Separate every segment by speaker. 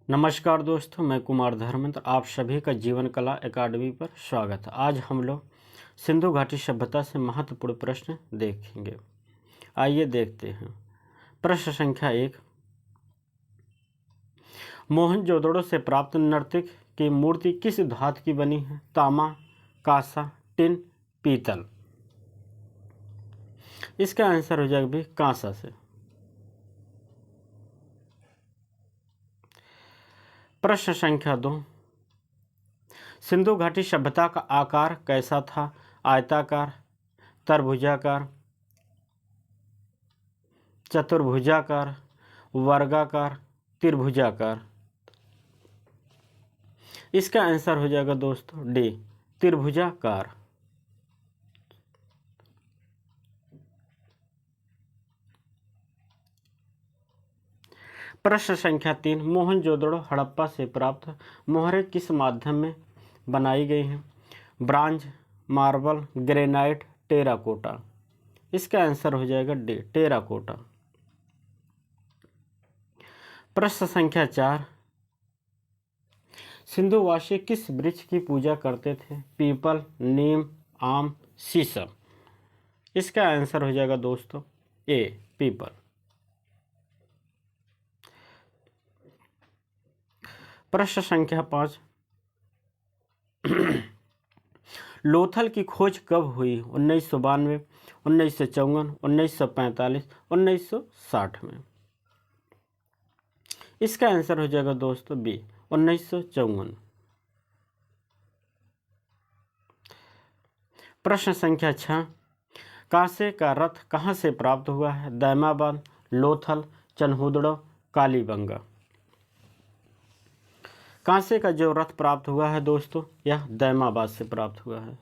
Speaker 1: नमस्कार दोस्तों, मैं कुमार धर्मेंद्र। आप सभी का जीवन कला एकेडमी पर स्वागत है। आज हम लोग सिंधु घाटी सभ्यता से महत्वपूर्ण प्रश्न देखेंगे। आइए देखते हैं। प्रश्न संख्या 1, मोहनजोदड़ो से प्राप्त नर्तक की मूर्ति किस धातु की बनी है? तांबा, कांसा, टिन, पीतल। इसका आंसर हो जाएगा भी कांसा से। प्रश्न संख्या 2, सिंधु घाटी सभ्यता का आकार कैसा था? आयताकार, त्रिभुजाकार, चतुर्भुजाकार, वर्गाकार, त्रिभुजाकार। इसका आंसर हो जाएगा दोस्तों डी, त्रिभुजाकार। प्रश्न संख्या 3, मोहनजोदड़ो हड़प्पा से प्राप्त मोहरें किस माध्यम में बनाई गई हैं? Bronze, marble, granite, terracotta. इसका आंसर हो जाएगा डी, टेराकोटा। प्रश्न संख्या 4, सिंधुवासी किस वृक्ष की पूजा करते थे? पीपल, नीम, आम, शीशम। इसका आंसर हो जाएगा दोस्तों ए, पीपल। प्रश्न संख्या 5, लोथल की खोज कब हुई? 1992, 1954, 1945, 1960 में। इसका आंसर हो जाएगा दोस्तों बी, 1954। प्रश्न संख्या 6, कांसे का रथ कहाँ से प्राप्त हुआ है? दैमाबाद, लोथल, चनहुदड़ो, कालीबंगा। कांसे का जो रथ प्राप्त हुआ है दोस्तों, यह दैमाबाद से प्राप्त हुआ है।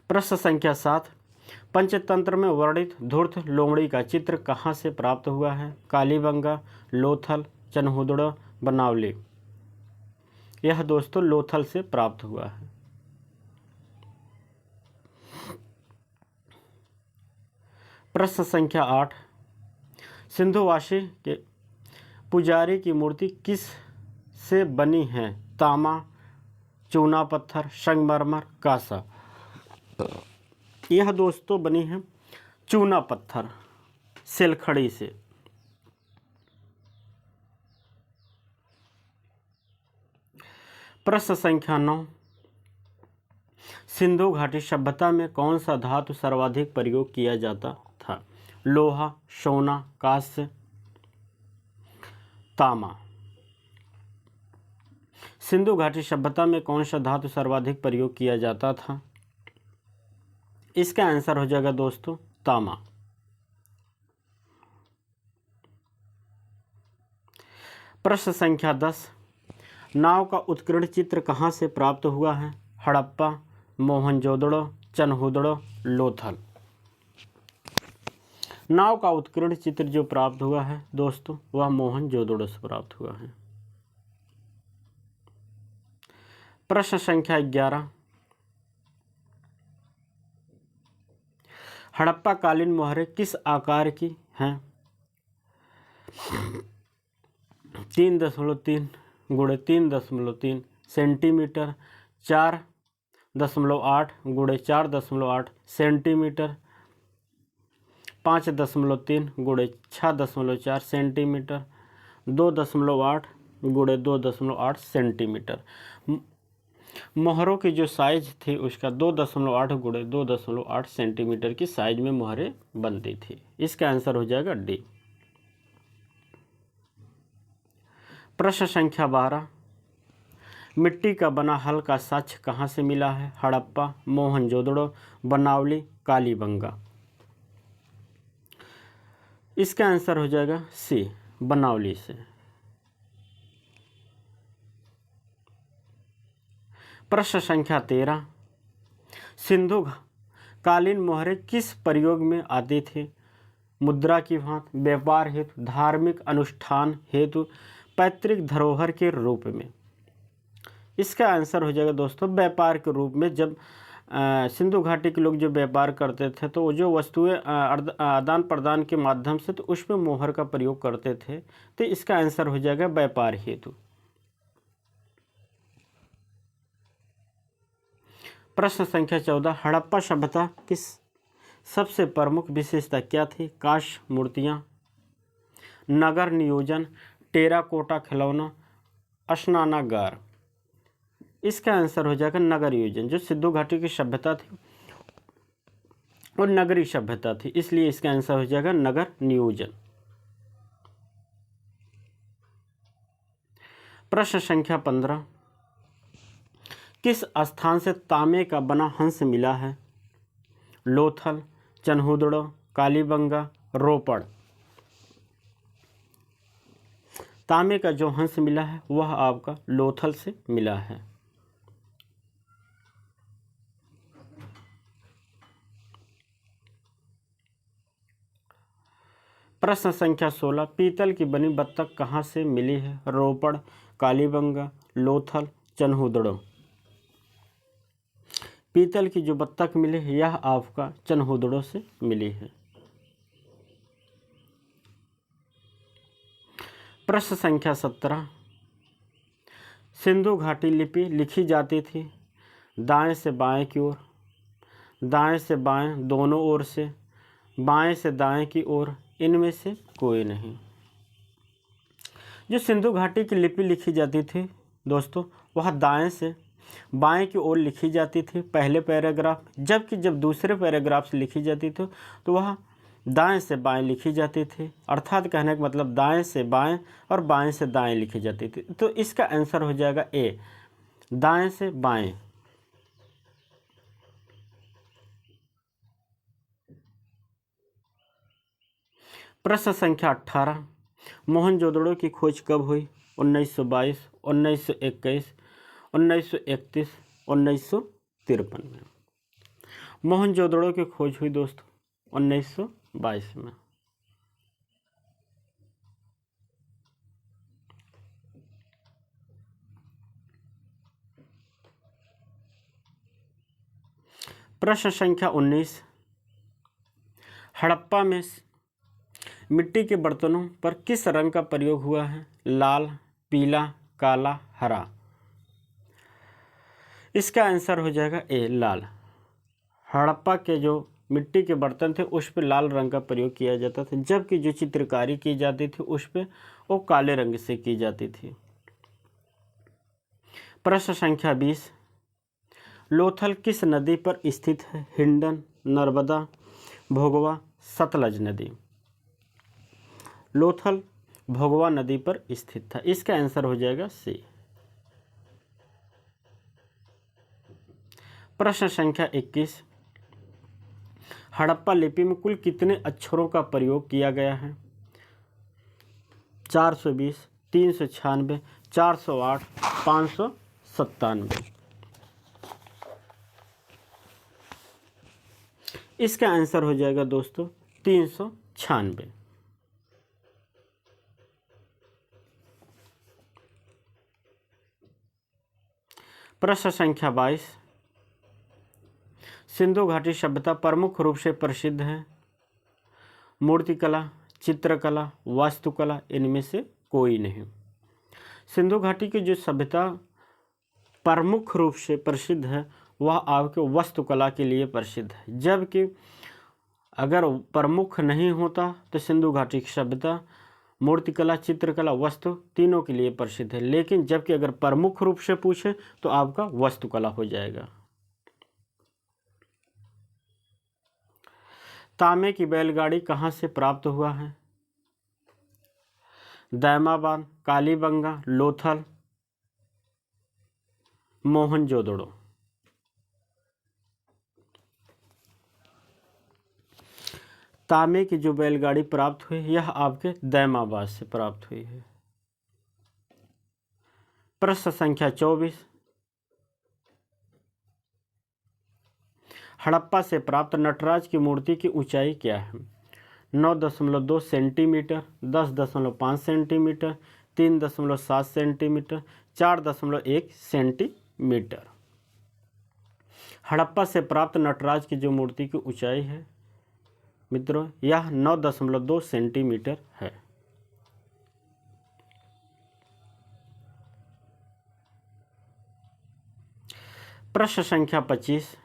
Speaker 1: प्रश्न संख्या 7, पंचतंत्र में वर्णित धूर्त लोमड़ी का चित्र कहाँ से प्राप्त हुआ है? कालीबंगा, लोथल, चनहुदड़ो, बनावली। यह दोस्तों लोथल से प्राप्त हुआ है। प्रश्न संख्या 8, सिंधुवासी के पुजारी की मूर्ति किस से बनी है? तांबा, चूना पत्थर, संगमरमर, कांसा। यह दोस्तों बनी है चूना पत्थर, सिलखड़ी से। प्रश्न संख्या 9, सिंधु घाटी सभ्यता में कौन सा धातु सर्वाधिक प्रयोग किया जाता था? लोहा, सोना, कांस्य, तांबा। सिंधु घाटी सभ्यता में कौन सा धातु सर्वाधिक प्रयोग किया जाता था? इसका आंसर हो जाएगा दोस्तों तांबा। प्रश्न संख्या 10, नाव का उत्कीर्ण चित्र कहाँ से प्राप्त हुआ है? हड़प्पा, मोहनजोदड़ो, चनहुदड़ो, लोथल। नाव का उत्कीर्ण चित्र जो प्राप्त हुआ है दोस्तों, वह मोहनजोदड़ो से प्राप्त हुआ है। प्रश्न संख्या 11, हड़प्पा कालीन मोहरें किस आकार की हैं? 3.3 गुणे 3.3 सेंटीमीटर, 4.8 गुणे 4.8 सेंटीमीटर, 5.3 गुणे 6.4 सेंटीमीटर, 2.8 गुणे 2.8 सेंटीमीटर। मोहरों की जो साइज थी उसका 2.8 गुणे 2.8 सेंटीमीटर की साइज में मोहरें बनती थी। इसका आंसर हो जाएगा डी। प्रश्न संख्या 12, मिट्टी का बना हल का साक्ष्य कहाँ से मिला है? हड़प्पा, मोहनजोदड़ो, बनावली, कालीबंगा। इसका आंसर हो जाएगा सी, बनावली से। प्रश्न संख्या 13, सिंधु कालीन मोहरें किस प्रयोग में आती थी? मुद्रा की भांति, व्यापार हेतु, धार्मिक अनुष्ठान हेतु, पैतृक धरोहर के रूप में। इसका आंसर हो जाएगा दोस्तों व्यापार के रूप में। जब सिंधु घाटी के लोग जो व्यापार करते थे तो वो जो वस्तुएं आदान प्रदान के माध्यम से तो उसमें मोहर का प्रयोग करते थे। तो इसका आंसर हो जाएगा व्यापार हेतु। प्रश्न संख्या 14, हड़प्पा सभ्यता किस सबसे प्रमुख विशेषता क्या थी? काष्ठ मूर्तियाँ, नगर नियोजन, टेराकोटा खिलौना, स्नानागार। इसका आंसर हो जाएगा नगर नियोजन। जो सिंधु घाटी की सभ्यता थी और नगरीय सभ्यता थी, इसलिए इसका आंसर हो जाएगा नगर नियोजन। प्रश्न संख्या 15, किस स्थान से तांबे का बना हंस मिला है? लोथल, चन्हुदड़ो, कालीबंगा, रोपड़। तांबे का जो हंस मिला है वह आपका लोथल से मिला है। प्रश्न संख्या 16, पीतल की बनी बत्तख कहाँ से मिली है? रोपड़, कालीबंगा, लोथल, चन्हुदड़ो। पीतल की जो बत्तख मिली है यह आपका चन्हुदड़ो से मिली है। प्रश्न संख्या 17, सिंधु घाटी लिपि लिखी जाती थी दाएं से बाएं की ओर, दाएं से बाएं दोनों ओर से, बाएं से दाएं की ओर, इनमें से कोई नहीं। जो सिंधु घाटी की लिपि लिखी जाती थी दोस्तों वह दाएं से बाएं की ओर लिखी जाती थी पहले पैराग्राफ, जबकि जब दूसरे पैराग्राफ से लिखी जाती थी तो वह दाएं से बाएं लिखी जाती थी। अर्थात कहने का मतलब दाएं से बाएं और बाएं से दाएं लिखी जाती थी। तो इसका आंसर हो जाएगा ए, दाएं से बाएं। प्रश्न संख्या 18, मोहनजोदड़ो की खोज कब हुई? 1922, 1921, 1931, 1953 में। मोहनजोदड़ो की खोज हुई दोस्तों 1922 में। प्रश्न संख्या 19, हड़प्पा में मिट्टी के बर्तनों पर किस रंग का प्रयोग हुआ है? लाल, पीला, काला, हरा। इसका आंसर हो जाएगा ए, लाल। हड़प्पा के जो मिट्टी के बर्तन थे उस पर लाल रंग का प्रयोग किया जाता था, जबकि जो चित्रकारी की जाती थी उस पर वो काले रंग से की जाती थी। प्रश्न संख्या 20, लोथल किस नदी पर स्थित है? हिंडन, नर्मदा, भोगवा, सतलज नदी। लोथल भोगवा नदी पर स्थित था। इसका आंसर हो जाएगा सी। प्रश्न संख्या 21, हड़प्पा लिपि में कुल कितने अक्षरों का प्रयोग किया गया है? 420, 396, 408, 597। इसका आंसर हो जाएगा दोस्तों 396। प्रश्न संख्या 22, सिंधु घाटी सभ्यता प्रमुख रूप से प्रसिद्ध है? मूर्तिकला, चित्रकला, वास्तुकला, इनमें से कोई नहीं। सिंधु घाटी की जो सभ्यता प्रमुख रूप से प्रसिद्ध है वह आपके वास्तुकला के लिए प्रसिद्ध है, जबकि अगर प्रमुख नहीं होता तो सिंधु घाटी की सभ्यता मूर्तिकला, चित्रकला, वस्तु तीनों के लिए प्रसिद्ध है। लेकिन जबकि अगर प्रमुख रूप से पूछे तो आपका वास्तुकला हो जाएगा। तांबे की बैलगाड़ी कहाँ से प्राप्त हुआ है? दैमाबाद, कालीबंगा, लोथल, मोहनजोदड़ो। तांबे की जो बैलगाड़ी प्राप्त हुई यह आपके दैमाबाद से प्राप्त हुई है। प्रश्न संख्या 24, हड़प्पा से प्राप्त नटराज की मूर्ति की ऊंचाई क्या है? 9.2 centimetre, 10.5 centimetre, 3.7 centimetre, 4.1 centimetre. Harappa से प्राप्त नटराज की जो मूर्ति की ऊंचाई है मित्रों, यह 9.2 सेंटीमीटर है। प्रश्न संख्या 25,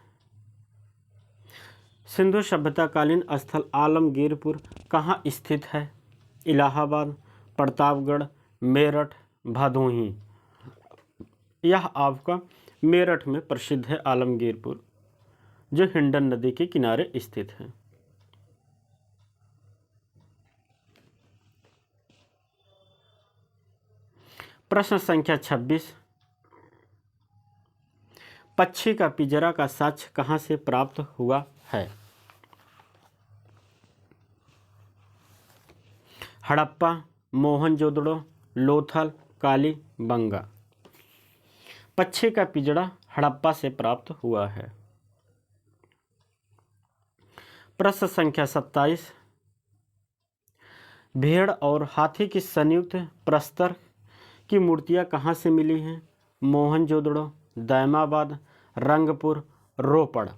Speaker 1: सिंधु सभ्यताकालीन स्थल आलमगीरपुर कहाँ स्थित है? इलाहाबाद, प्रतापगढ़, मेरठ, भदोही। यह आपका मेरठ में प्रसिद्ध है आलमगीरपुर, जो हिंडन नदी के किनारे स्थित है। प्रश्न संख्या 26, पक्षी का पिंजरा का साक्ष्य कहाँ से प्राप्त हुआ है? हड़प्पा, मोहनजोदड़ो, लोथल, कालीबंगा। पक्षी का पिंजरा हड़प्पा से प्राप्त हुआ है। प्रश्न संख्या 27, भेड़ और हाथी की संयुक्त प्रस्तर की मूर्तियां कहाँ से मिली हैं? मोहनजोदड़ो, दैमाबाद, रंगपुर, रोपड़।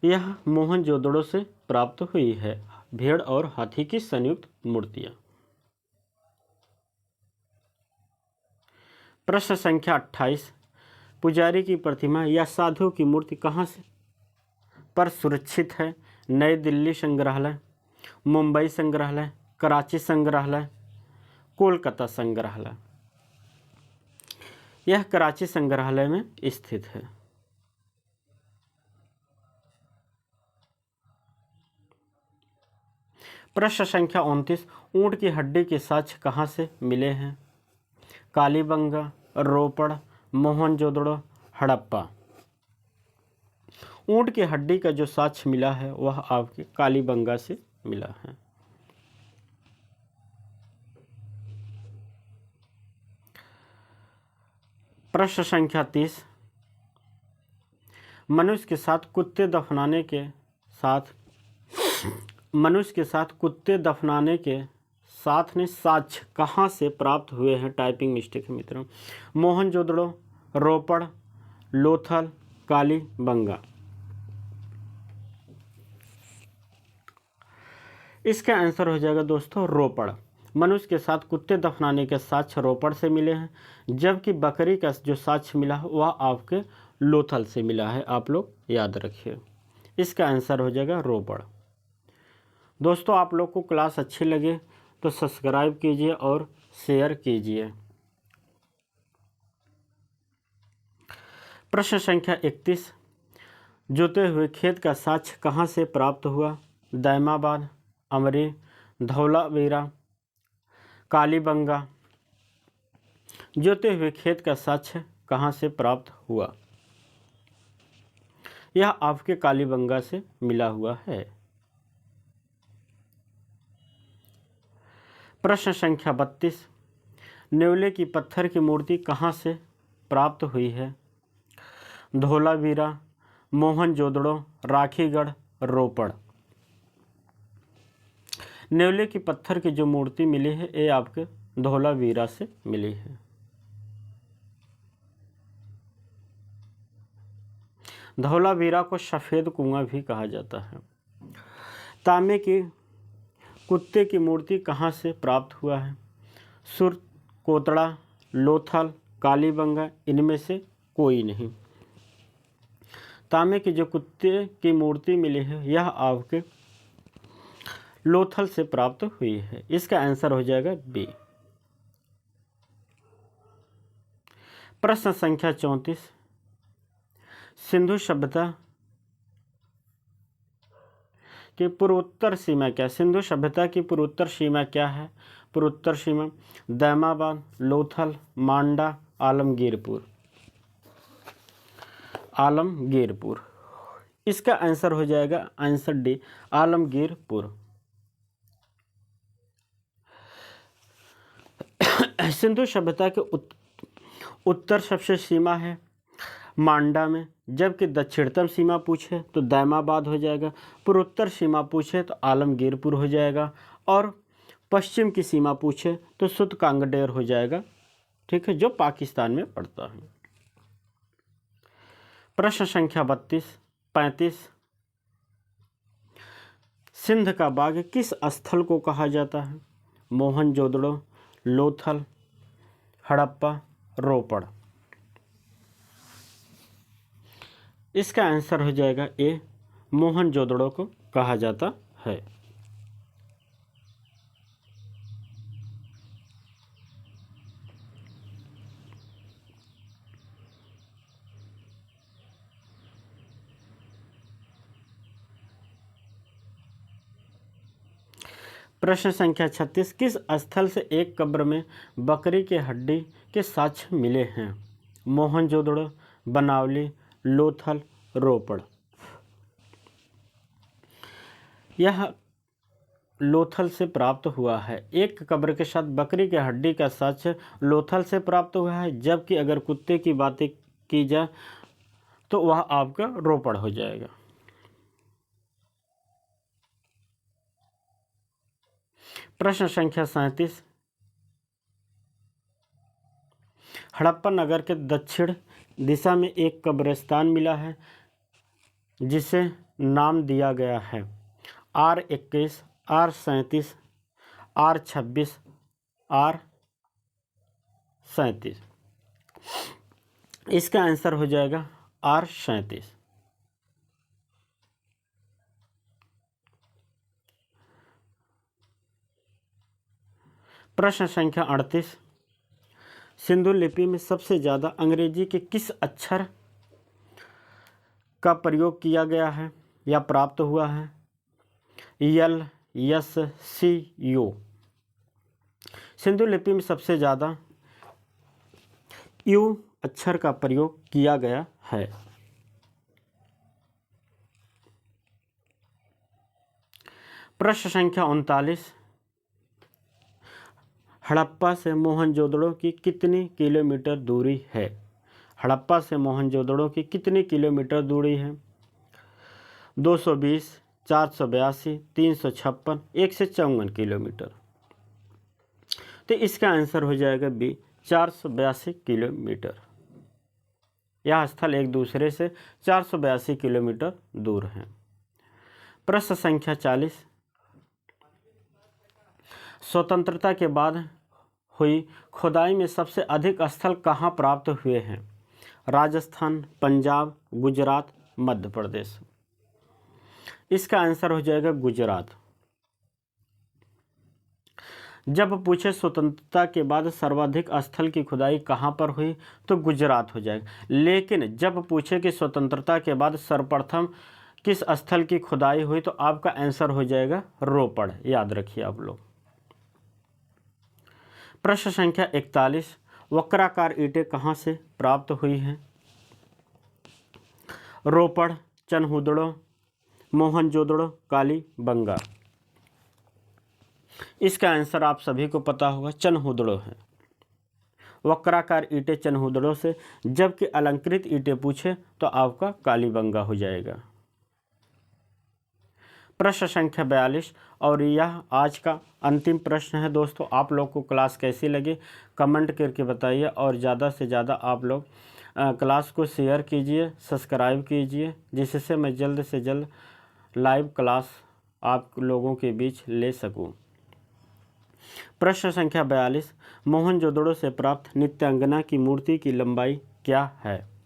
Speaker 1: यह मोहनजोदड़ो से प्राप्त हुई है, भेड़ और हाथी की संयुक्त मूर्तियां। प्रश्न संख्या 28, पुजारी की प्रतिमा या साधु की मूर्ति कहाँ से पर सुरक्षित है? नई दिल्ली संग्रहालय, मुंबई संग्रहालय, कराची संग्रहालय, कोलकाता संग्रहालय। यह कराची संग्रहालय में स्थित है। प्रश्न संख्या 29, ऊंट की हड्डी के साक्ष्य कहाँ से मिले हैं? कालीबंगा, रोपड़, मोहनजोदड़ो, हड़प्पा। ऊंट की हड्डी का जो साक्ष्य मिला है वह आपके कालीबंगा से मिला है। प्रश्न संख्या 30, मनुष्य के साथ कुत्ते दफनाने के साथ ने साक्ष्य कहाँ से प्राप्त हुए हैं? टाइपिंग मिस्टेक है मित्रों। मोहनजोदड़ो, रोपड़, लोथल, कालीबंगा। इसका आंसर हो जाएगा दोस्तों रोपड़। मनुष्य के साथ कुत्ते दफनाने के साक्ष्य रोपड़ से मिले हैं, जबकि बकरी का जो साक्ष्य मिला है वह आपके लोथल से मिला है। आप लोग याद रखिए, इसका आंसर हो जाएगा रोपड़। दोस्तों, आप लोग को क्लास अच्छी लगे तो सब्सक्राइब कीजिए और शेयर कीजिए। प्रश्न संख्या 31, जोते हुए खेत का साक्ष्य कहाँ से प्राप्त हुआ? दैमाबाद, अमरी, धौलावीरा, कालीबंगा। जोते हुए खेत का साक्ष्य कहाँ से प्राप्त हुआ? यह आपके कालीबंगा से मिला हुआ है। प्रश्न संख्या 32, नेवले की पत्थर की मूर्ति कहाँ से प्राप्त हुई है? धौलावीरा, मोहनजोदड़ो, राखीगढ़, रोपड़। नेवले की पत्थर की जो मूर्ति मिली है ये आपके धौलावीरा से मिली है। धौलावीरा को सफ़ेद कुआं भी कहा जाता है। तांबे की कुत्ते की मूर्ति कहाँ से प्राप्त हुआ है? सुर, कोतड़ा, लोथल, कालीबंगा। इनमें से कोई नहीं। तांबे की जो कुत्ते की मूर्ति मिली है यह आपके लोथल से प्राप्त हुई है। इसका आंसर हो जाएगा बी। प्रश्न संख्या 34, सिंधु सभ्यता की पूर्वोत्तर सीमा क्या? सिंधु सभ्यता की पूर्वोत्तर सीमा क्या है? पूर्वोत्तर सीमा दैमाबाद, लोथल, मांडा, आलमगीरपुर। आलमगीरपुर। इसका आंसर हो जाएगा आंसर डी, आलमगीरपुर। सिंधु सभ्यता के उत्तर सबसे सीमा है मांडा में, जबकि दक्षिणतम सीमा पूछे तो दैमाबाद हो जाएगा, पूर्वोत्तर सीमा पूछे तो आलमगीरपुर हो जाएगा, और पश्चिम की सीमा पूछे तो सुतकांगडेर हो जाएगा ठीक है, जो पाकिस्तान में पड़ता है। प्रश्न संख्या 35 सिंध का बाग किस स्थल को कहा जाता है? मोहनजोदड़ो, लोथल, हड़प्पा, रोपड़। इसका आंसर हो जाएगा ए, मोहनजोदड़ो को कहा जाता है। प्रश्न संख्या 36 किस स्थल से एक कब्र में बकरी के हड्डी के साक्ष्य मिले हैं? मोहनजोदड़ो, बनावली, लोथल, रोपड़। यह लोथल से प्राप्त हुआ है। एक कब्र के साथ बकरी के हड्डी का साक्ष्य लोथल से प्राप्त हुआ है, जबकि अगर कुत्ते की बातें की जाए तो वह आपका रोपड़ हो जाएगा। प्रश्न संख्या 37 हड़प्पा नगर के दक्षिण दिशा में एक कब्रिस्तान मिला है जिसे नाम दिया गया है R21, R37, R26, R37। इसका आंसर हो जाएगा R37। प्रश्न संख्या 38 सिंधु लिपि में सबसे ज़्यादा अंग्रेजी के किस अक्षर का प्रयोग किया गया है या प्राप्त हुआ है? यल, यस, सी, यू। सिंधु लिपि में सबसे ज़्यादा यू अक्षर का प्रयोग किया गया है। प्रश्न संख्या 39 हड़प्पा से मोहनजोदड़ो की कितनी किलोमीटर दूरी है? हड़प्पा से मोहनजोदड़ो की कितनी किलोमीटर दूरी है? 220, 482, 356, 154 किलोमीटर। तो इसका आंसर हो जाएगा बी, 482 किलोमीटर। यह स्थल एक दूसरे से 482 किलोमीटर दूर है। प्रश्न संख्या 40 स्वतंत्रता के बाद हुई खुदाई में सबसे अधिक स्थल कहाँ प्राप्त हुए हैं? राजस्थान, पंजाब, गुजरात, मध्य प्रदेश। इसका आंसर हो जाएगा गुजरात। जब पूछे स्वतंत्रता के बाद सर्वाधिक स्थल की खुदाई कहाँ पर हुई तो गुजरात हो जाएगा, लेकिन जब पूछे कि स्वतंत्रता के बाद सर्वप्रथम किस स्थल की खुदाई हुई तो आपका आंसर हो जाएगा रोपड़। याद रखिए आप लोग। प्रश्न संख्या 41 वक्राकार ईंटें कहाँ से प्राप्त हुई हैं? रोपड़, चनहुदड़ो, मोहनजोदड़ो, कालीबंगा। इसका आंसर आप सभी को पता होगा, चनहुदड़ो है। वक्राकार ईंटें चनहुदड़ो से, जबकि अलंकृत ईंटें पूछे तो आपका कालीबंगा हो जाएगा। प्रश्न संख्या 42 और यह आज का अंतिम प्रश्न है दोस्तों। आप लोग को क्लास कैसी लगी कमेंट करके बताइए और ज़्यादा से ज़्यादा आप लोग क्लास को शेयर कीजिए, सब्सक्राइब कीजिए, जिससे मैं जल्द से जल्द लाइव क्लास आप लोगों के बीच ले सकूं। प्रश्न संख्या 42 मोहनजोदड़ो से प्राप्त नित्यांगना की मूर्ति की लंबाई क्या है?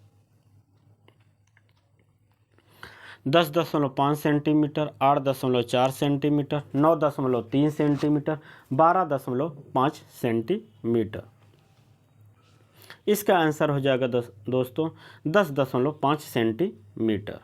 Speaker 1: 10.5 सेंटीमीटर, 8.4 सेंटीमीटर, 9.3 सेंटीमीटर, 12.5 सेंटीमीटर। इसका आंसर हो जाएगा दोस्तों 10.5 सेंटीमीटर।